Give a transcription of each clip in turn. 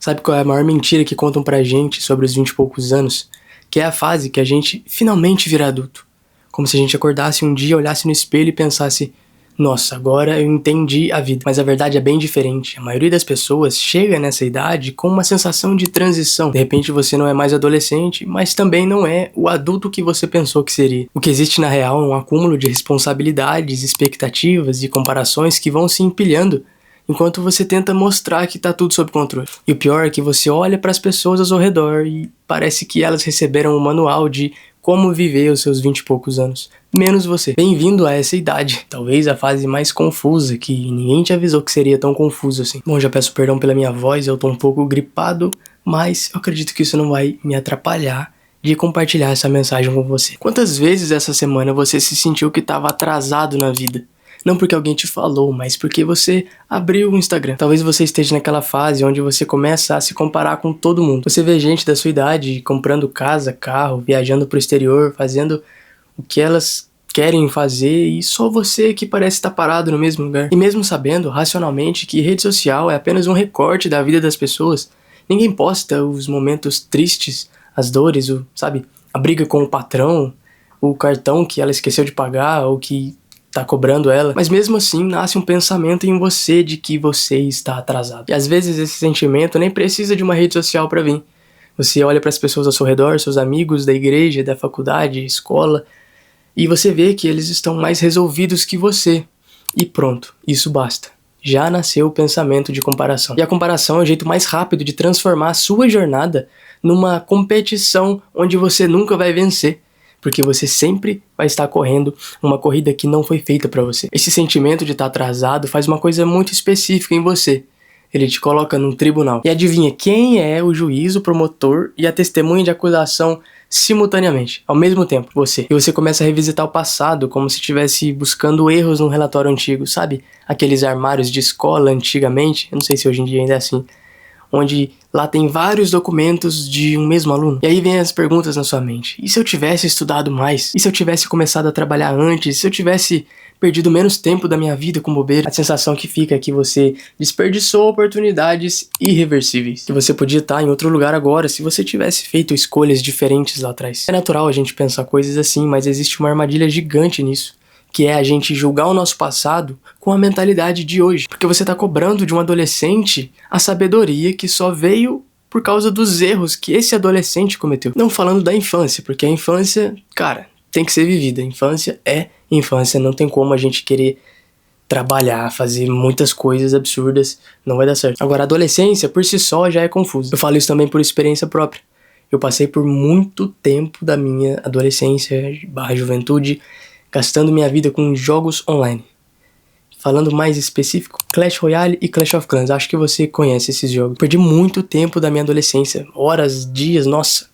Sabe qual é a maior mentira que contam pra gente sobre os 20 e poucos anos? Que é a fase que a gente finalmente vira adulto. Como se a gente acordasse um dia, olhasse no espelho e pensasse: nossa, agora eu entendi a vida. Mas a verdade é bem diferente. A maioria das pessoas chega nessa idade com uma sensação de transição. De repente você não é mais adolescente, mas também não é o adulto que você pensou que seria. O que existe na real é um acúmulo de responsabilidades, expectativas e comparações que vão se empilhando enquanto você tenta mostrar que tá tudo sob controle. E o pior é que você olha para as pessoas ao seu redor e parece que elas receberam um manual de como viver os seus 20 e poucos anos. Menos você. Bem-vindo a essa idade. Talvez a fase mais confusa, que ninguém te avisou que seria tão confuso assim. Bom, já peço perdão pela minha voz, eu tô um pouco gripado, mas eu acredito que isso não vai me atrapalhar de compartilhar essa mensagem com você. Quantas vezes essa semana você se sentiu que estava atrasado na vida? Não porque alguém te falou, mas porque você abriu o Instagram. Talvez você esteja naquela fase onde você começa a se comparar com todo mundo. Você vê gente da sua idade comprando casa, carro, viajando pro exterior, fazendo o que elas querem fazer e só você que parece estar parado no mesmo lugar. E mesmo sabendo, racionalmente, que rede social é apenas um recorte da vida das pessoas, ninguém posta os momentos tristes, as dores, a briga com o patrão, o cartão que ela esqueceu de pagar ou que tá cobrando ela, mas mesmo assim nasce um pensamento em você de que você está atrasado. E às vezes esse sentimento nem precisa de uma rede social para vir. Você olha para as pessoas ao seu redor, seus amigos da igreja, da faculdade, escola, e você vê que eles estão mais resolvidos que você. E pronto, isso basta. Já nasceu o pensamento de comparação. E a comparação é o jeito mais rápido de transformar a sua jornada numa competição onde você nunca vai vencer. Porque você sempre vai estar correndo uma corrida que não foi feita para você. Esse sentimento de estar atrasado faz uma coisa muito específica em você. Ele te coloca num tribunal. E adivinha quem é o juiz, o promotor e a testemunha de acusação simultaneamente, ao mesmo tempo, você. E você começa a revisitar o passado como se estivesse buscando erros num relatório antigo, sabe? Aqueles armários de escola antigamente, eu não sei se hoje em dia ainda é assim, onde lá tem vários documentos de um mesmo aluno. E aí vem as perguntas na sua mente. E se eu tivesse estudado mais? E se eu tivesse começado a trabalhar antes? E se eu tivesse perdido menos tempo da minha vida com bobeira? A sensação que fica é que você desperdiçou oportunidades irreversíveis. Que você podia estar em outro lugar agora se você tivesse feito escolhas diferentes lá atrás. É natural a gente pensar coisas assim, mas existe uma armadilha gigante nisso, que é a gente julgar o nosso passado com a mentalidade de hoje. Porque você tá cobrando de um adolescente a sabedoria que só veio por causa dos erros que esse adolescente cometeu. Não falando da infância, porque a infância, cara, tem que ser vivida. A infância é infância, não tem como a gente querer trabalhar, fazer muitas coisas absurdas, não vai dar certo. Agora, a adolescência por si só já é confusa. Eu falo isso também por experiência própria. Eu passei por muito tempo da minha adolescência / juventude gastando minha vida com jogos online. Falando mais específico, Clash Royale e Clash of Clans. Acho que você conhece esses jogos. Perdi muito tempo da minha adolescência. Horas, dias, nossa.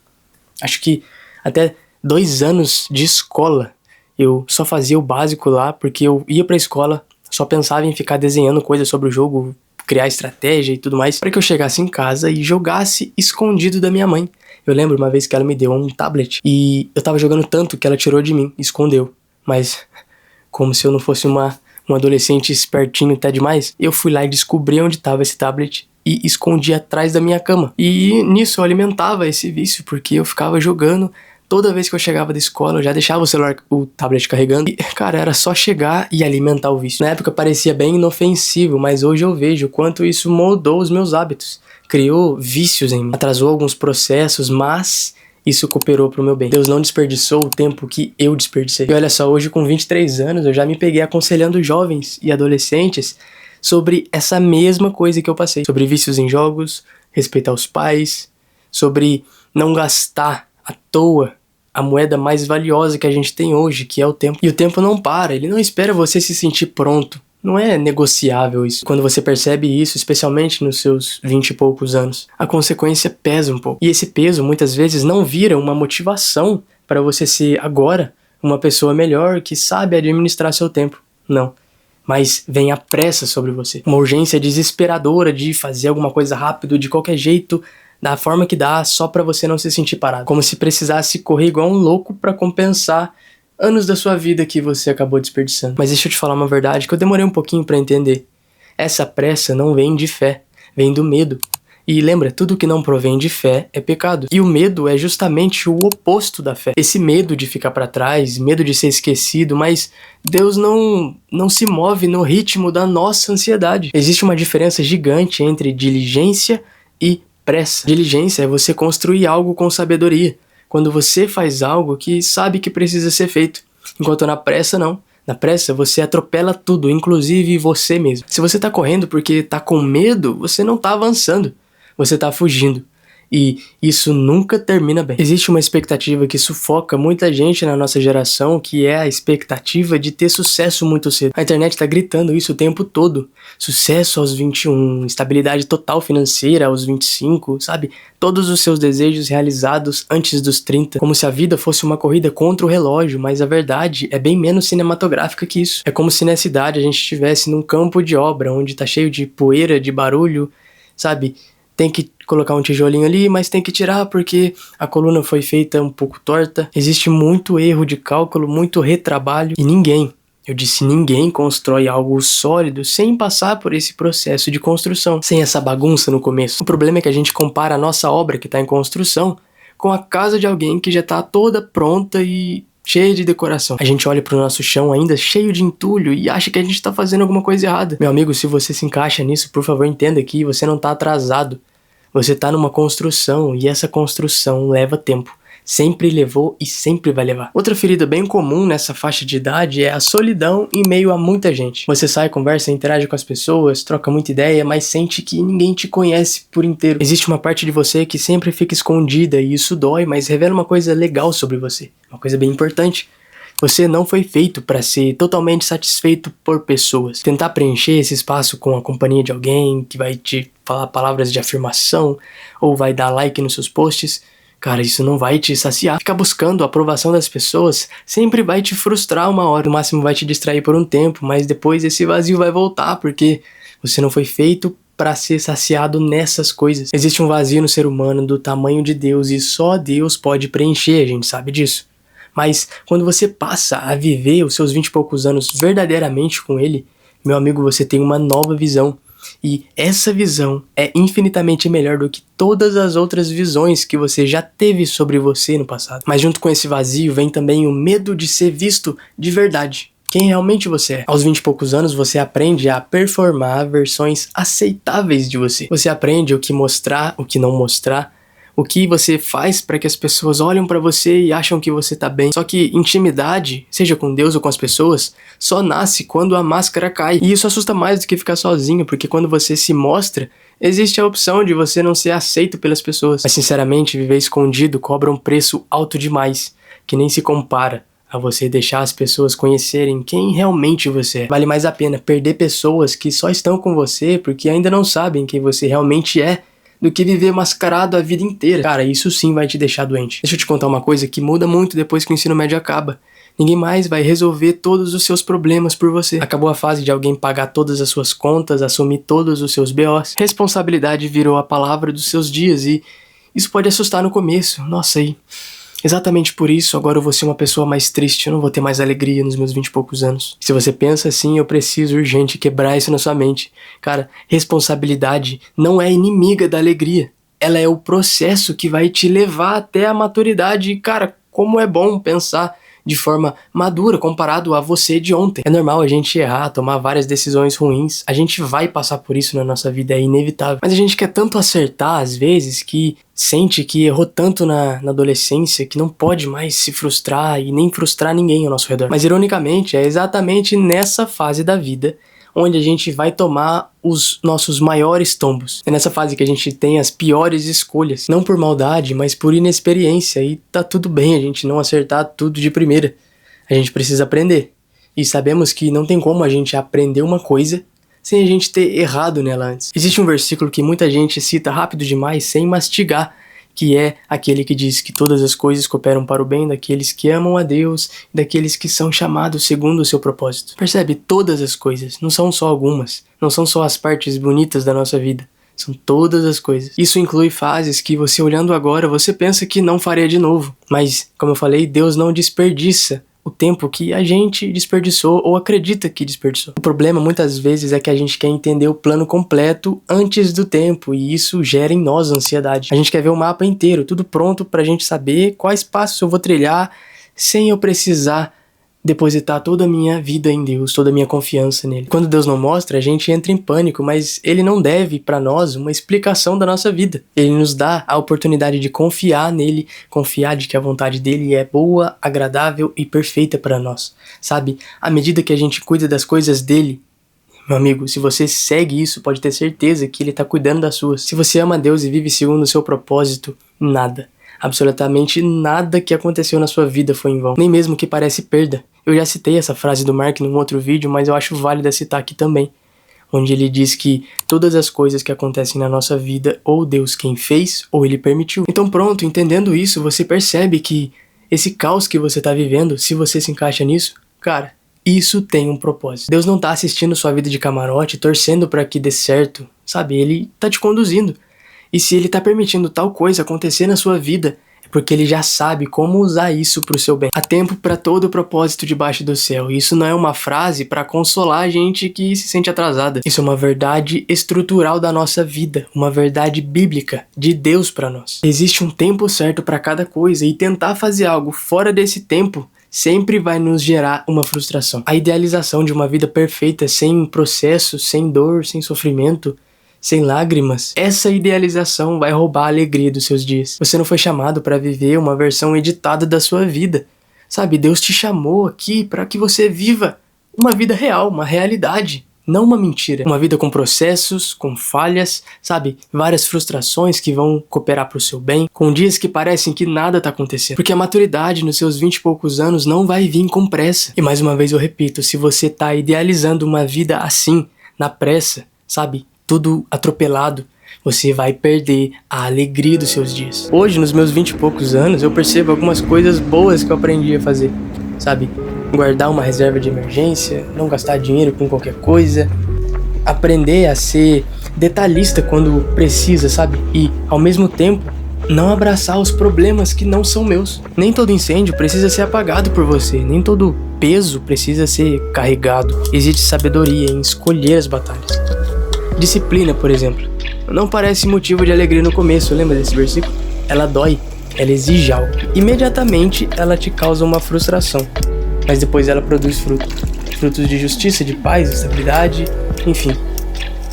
Acho que até 2 anos de escola. Eu só fazia o básico lá porque eu ia pra escola, só pensava em ficar desenhando coisas sobre o jogo, criar estratégia e tudo mais, para que eu chegasse em casa e jogasse escondido da minha mãe. Eu lembro uma vez que ela me deu um tablet e eu tava jogando tanto que ela tirou de mim, escondeu. Mas, como se eu não fosse um adolescente espertinho até demais, eu fui lá e descobri onde estava esse tablet e escondi atrás da minha cama. E nisso eu alimentava esse vício, porque eu ficava jogando. Toda vez que eu chegava da escola, eu já deixava o tablet carregando. E, cara, era só chegar e alimentar o vício. Na época parecia bem inofensivo, mas hoje eu vejo o quanto isso moldou os meus hábitos. Criou vícios em mim, atrasou alguns processos, mas isso cooperou pro meu bem. Deus não desperdiçou o tempo que eu desperdicei. E olha só, hoje com 23 anos, eu já me peguei aconselhando jovens e adolescentes sobre essa mesma coisa que eu passei. Sobre vícios em jogos, respeitar os pais, sobre não gastar à toa a moeda mais valiosa que a gente tem hoje, que é o tempo. E o tempo não para, ele não espera você se sentir pronto. Não é negociável isso. Quando você percebe isso, especialmente nos seus 20 e poucos anos, a consequência pesa um pouco. E esse peso, muitas vezes, não vira uma motivação para você ser agora uma pessoa melhor que sabe administrar seu tempo. Não. Mas vem a pressa sobre você. Uma urgência desesperadora de fazer alguma coisa rápido, de qualquer jeito, da forma que dá, só para você não se sentir parado. Como se precisasse correr igual um louco para compensar anos da sua vida que você acabou desperdiçando. Mas deixa eu te falar uma verdade que eu demorei um pouquinho pra entender. Essa pressa não vem de fé, vem do medo. E lembra, tudo que não provém de fé é pecado. E o medo é justamente o oposto da fé. Esse medo de ficar para trás, medo de ser esquecido, mas Deus não se move no ritmo da nossa ansiedade. Existe uma diferença gigante entre diligência e pressa. Diligência é você construir algo com sabedoria, quando você faz algo que sabe que precisa ser feito. Enquanto na pressa, não. Na pressa, você atropela tudo, inclusive você mesmo. Se você tá correndo porque tá com medo, você não tá avançando. Você tá fugindo. E isso nunca termina bem. Existe uma expectativa que sufoca muita gente na nossa geração, que é a expectativa de ter sucesso muito cedo. A internet tá gritando isso o tempo todo. Sucesso aos 21, estabilidade total financeira aos 25, sabe? Todos os seus desejos realizados antes dos 30. Como se a vida fosse uma corrida contra o relógio, mas a verdade é bem menos cinematográfica que isso. É como se nessa idade a gente estivesse num campo de obra, onde tá cheio de poeira, de barulho, sabe? Tem que colocar um tijolinho ali, mas tem que tirar porque a coluna foi feita um pouco torta. Existe muito erro de cálculo, muito retrabalho e ninguém, eu disse ninguém, constrói algo sólido sem passar por esse processo de construção, sem essa bagunça no começo. O problema é que a gente compara a nossa obra que está em construção com a casa de alguém que já está toda pronta e cheia de decoração. A gente olha pro nosso chão ainda cheio de entulho e acha que a gente tá fazendo alguma coisa errada. Meu amigo, se você se encaixa nisso, por favor, entenda que você não tá atrasado. Você tá numa construção e essa construção leva tempo. Sempre levou e sempre vai levar. Outra ferida bem comum nessa faixa de idade é a solidão em meio a muita gente. Você sai, conversa, interage com as pessoas, troca muita ideia, mas sente que ninguém te conhece por inteiro. Existe uma parte de você que sempre fica escondida e isso dói, mas revela uma coisa legal sobre você. Uma coisa bem importante. Você não foi feito para ser totalmente satisfeito por pessoas. Tentar preencher esse espaço com a companhia de alguém que vai te falar palavras de afirmação ou vai dar like nos seus posts, cara, isso não vai te saciar. Ficar buscando a aprovação das pessoas sempre vai te frustrar uma hora. No máximo vai te distrair por um tempo, mas depois esse vazio vai voltar, porque você não foi feito para ser saciado nessas coisas. Existe um vazio no ser humano do tamanho de Deus e só Deus pode preencher, a gente sabe disso. Mas quando você passa a viver os seus 20 e poucos anos verdadeiramente com Ele, meu amigo, você tem uma nova visão. E essa visão é infinitamente melhor do que todas as outras visões que você já teve sobre você no passado. Mas junto com esse vazio vem também o medo de ser visto de verdade. Quem realmente você é. Aos 20 e poucos anos você aprende a performar versões aceitáveis de você. Você aprende o que mostrar, o que não mostrar. O que você faz para que as pessoas olhem para você e acham que você tá bem. Só que intimidade, seja com Deus ou com as pessoas, só nasce quando a máscara cai. E isso assusta mais do que ficar sozinho, porque quando você se mostra, existe a opção de você não ser aceito pelas pessoas. Mas sinceramente, viver escondido cobra um preço alto demais, que nem se compara a você deixar as pessoas conhecerem quem realmente você é. Vale mais a pena perder pessoas que só estão com você porque ainda não sabem quem você realmente é, do que viver mascarado a vida inteira. Cara, isso sim vai te deixar doente. Deixa eu te contar uma coisa que muda muito depois que o ensino médio acaba. Ninguém mais vai resolver todos os seus problemas por você. Acabou a fase de alguém pagar todas as suas contas, assumir todos os seus BOs. Responsabilidade virou a palavra dos seus dias e isso pode assustar no começo. Nossa, aí... Exatamente por isso, agora eu vou ser uma pessoa mais triste, eu não vou ter mais alegria nos meus 20 e poucos anos. Se você pensa assim, eu preciso urgente quebrar isso na sua mente. Cara, responsabilidade não é inimiga da alegria. Ela é o processo que vai te levar até a maturidade. E, cara, como é bom pensar de forma madura comparado a você de ontem. É normal a gente errar, tomar várias decisões ruins. A gente vai passar por isso na nossa vida, é inevitável. Mas a gente quer tanto acertar, às vezes, que sente que errou tanto na adolescência que não pode mais se frustrar e nem frustrar ninguém ao nosso redor. Mas, ironicamente, é exatamente nessa fase da vida onde a gente vai tomar os nossos maiores tombos. É nessa fase que a gente tem as piores escolhas. Não por maldade, mas por inexperiência. E tá tudo bem a gente não acertar tudo de primeira. A gente precisa aprender. E sabemos que não tem como a gente aprender uma coisa sem a gente ter errado nela antes. Existe um versículo que muita gente cita rápido demais, sem mastigar, que é aquele que diz que todas as coisas cooperam para o bem daqueles que amam a Deus e daqueles que são chamados segundo o seu propósito. Percebe? Todas as coisas, não são só algumas, não são só as partes bonitas da nossa vida, são todas as coisas. Isso inclui fases que você olhando agora, você pensa que não faria de novo, mas, como eu falei, Deus não desperdiça o tempo que a gente desperdiçou ou acredita que desperdiçou. O problema muitas vezes é que a gente quer entender o plano completo antes do tempo e isso gera em nós ansiedade. A gente quer ver o mapa inteiro, tudo pronto pra gente saber quais passos eu vou trilhar sem eu precisar depositar toda a minha vida em Deus, toda a minha confiança nele. Quando Deus não mostra, a gente entra em pânico, mas ele não deve para nós uma explicação da nossa vida. Ele nos dá a oportunidade de confiar nele, confiar de que a vontade dele é boa, agradável e perfeita para nós. Sabe? À medida que a gente cuida das coisas dele, meu amigo, se você segue isso, pode ter certeza que ele está cuidando das suas. Se você ama Deus e vive segundo o seu propósito, nada, absolutamente nada que aconteceu na sua vida foi em vão, nem mesmo que parece perda. Eu já citei essa frase do Mark num outro vídeo, mas eu acho válida citar aqui também, onde ele diz que todas as coisas que acontecem na nossa vida, ou Deus quem fez, ou ele permitiu. Então pronto, entendendo isso, você percebe que esse caos que você está vivendo, se você se encaixa nisso, cara, isso tem um propósito. Deus não tá assistindo sua vida de camarote, torcendo para que dê certo, sabe? Ele tá te conduzindo. E se ele tá permitindo tal coisa acontecer na sua vida, é porque ele já sabe como usar isso pro seu bem. Há tempo para todo o propósito debaixo do céu. E isso não é uma frase para consolar a gente que se sente atrasada. Isso é uma verdade estrutural da nossa vida, uma verdade bíblica de Deus para nós. Existe um tempo certo para cada coisa e tentar fazer algo fora desse tempo sempre vai nos gerar uma frustração. A idealização de uma vida perfeita, sem processo, sem dor, sem sofrimento, sem lágrimas, essa idealização vai roubar a alegria dos seus dias. Você não foi chamado para viver uma versão editada da sua vida. Sabe, Deus te chamou aqui para que você viva uma vida real, uma realidade, não uma mentira. Uma vida com processos, com falhas, sabe, várias frustrações que vão cooperar para o seu bem, com dias que parecem que nada tá acontecendo. Porque a maturidade nos seus 20 e poucos anos não vai vir com pressa. E mais uma vez eu repito, se você tá idealizando uma vida assim, na pressa, sabe, tudo atropelado, você vai perder a alegria dos seus dias. Hoje, nos meus 20 e poucos anos, eu percebo algumas coisas boas que eu aprendi a fazer, sabe? Guardar uma reserva de emergência, não gastar dinheiro com qualquer coisa, aprender a ser detalhista quando precisa, sabe? E, ao mesmo tempo, não abraçar os problemas que não são meus. Nem todo incêndio precisa ser apagado por você, nem todo peso precisa ser carregado. Existe sabedoria em escolher as batalhas. Disciplina, por exemplo, não parece motivo de alegria no começo, lembra desse versículo? Ela dói, ela exige algo. Imediatamente ela te causa uma frustração, mas depois ela produz frutos de justiça, de paz, estabilidade, enfim.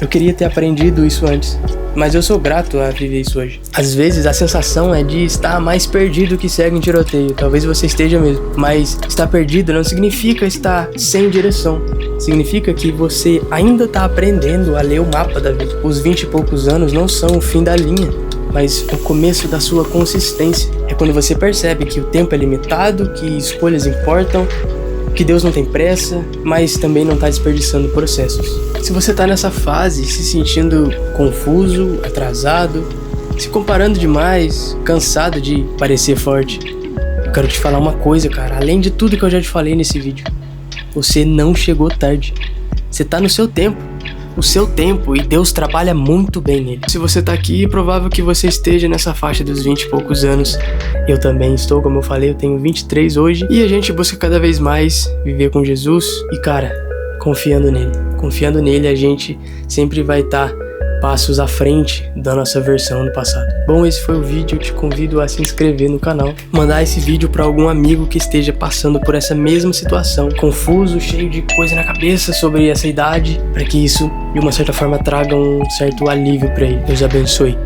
Eu queria ter aprendido isso antes, mas eu sou grato a viver isso hoje. Às vezes a sensação é de estar mais perdido que cego em tiroteio, talvez você esteja mesmo, mas estar perdido não significa estar sem direção. Significa que você ainda está aprendendo a ler o mapa da vida. Os 20 e poucos anos não são o fim da linha, mas o começo da sua consistência. É quando você percebe que o tempo é limitado, que escolhas importam, que Deus não tem pressa, mas também não está desperdiçando processos. Se você está nessa fase, se sentindo confuso, atrasado, se comparando demais, cansado de parecer forte, eu quero te falar uma coisa, cara. Além de tudo que eu já te falei nesse vídeo, você não chegou tarde. Você tá no seu tempo. O seu tempo, e Deus trabalha muito bem nele. Se você tá aqui, é provável que você esteja nessa faixa dos 20 e poucos anos. Eu também estou, como eu falei, eu tenho 23 hoje. E a gente busca cada vez mais viver com Jesus. E cara, confiando nele. Confiando nele, a gente sempre vai estar passos à frente da nossa versão do passado. Bom, esse foi o vídeo. Eu te convido a se inscrever no canal, mandar esse vídeo para algum amigo que esteja passando por essa mesma situação, confuso, cheio de coisa na cabeça sobre essa idade, para que isso de uma certa forma traga um certo alívio para ele. Deus abençoe.